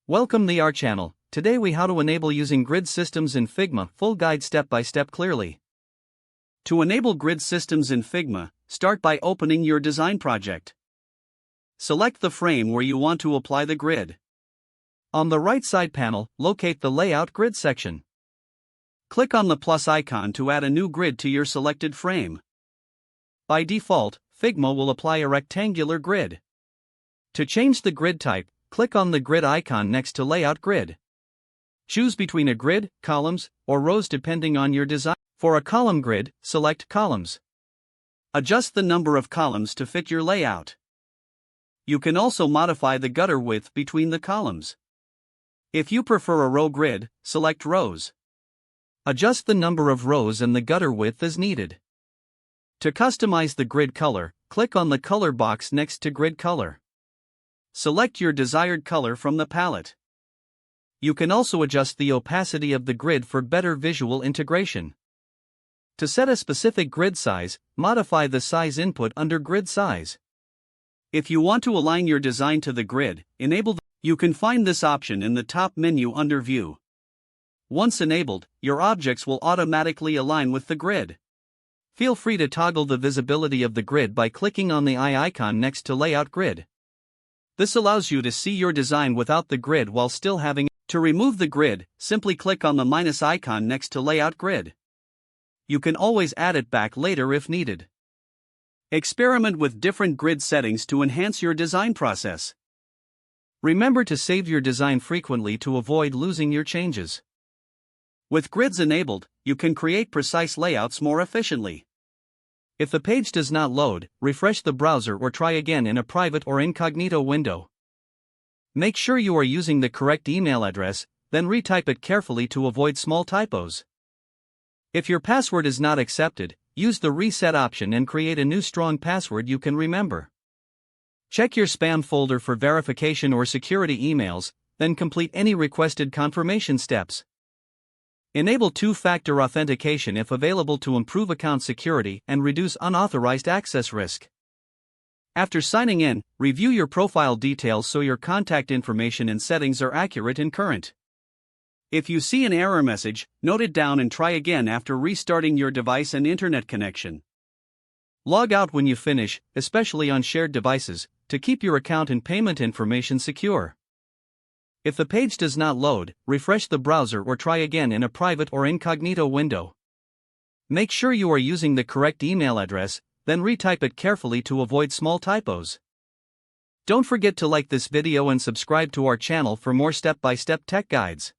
Welcome to our channel. Today we how to enable using grid systems in Figma, full guide step by step clearly. To enable grid systems in Figma, start by opening your design project. Select the frame where you want to apply the grid. On the right side panel, locate the Layout Grid section. Click on the plus icon to add a new grid to your selected frame. By default, Figma will apply a rectangular grid. To change the grid type, click on the grid icon next to Layout Grid. Choose between a grid, columns, or rows depending on your design. For a column grid, select Columns. Adjust the number of columns to fit your layout. You can also modify the gutter width between the columns. If you prefer a row grid, select Rows. Adjust the number of rows and the gutter width as needed. To customize the grid color, click on the color box next to Grid Color. Select your desired color from the palette. You can also adjust the opacity of the grid for better visual integration. To set a specific grid size, modify the size input under Grid Size. If you want to align your design to the grid, you can find this option in the top menu under View. Once enabled, your objects will automatically align with the grid. Feel free to toggle the visibility of the grid by clicking on the eye icon next to Layout Grid. This allows you to see your design without the grid while still having. To remove the grid, simply click on the minus icon next to Layout Grid. You can always add it back later if needed. Experiment with different grid settings to enhance your design process. Remember to save your design frequently to avoid losing your changes. With grids enabled, you can create precise layouts more efficiently. If the page does not load, refresh the browser or try again in a private or incognito window. Make sure you are using the correct email address, then retype it carefully to avoid small typos. If your password is not accepted, use the reset option and create a new strong password you can remember. Check your spam folder for verification or security emails, then complete any requested confirmation steps. Enable two-factor authentication if available to improve account security and reduce unauthorized access risk. After signing in, review your profile details so your contact information and settings are accurate and current. If you see an error message, note it down and try again after restarting your device and internet connection. Log out when you finish, especially on shared devices, to keep your account and payment information secure. If the page does not load, refresh the browser or try again in a private or incognito window. Make sure you are using the correct email address, then retype it carefully to avoid small typos. Don't forget to like this video and subscribe to our channel for more step-by-step tech guides.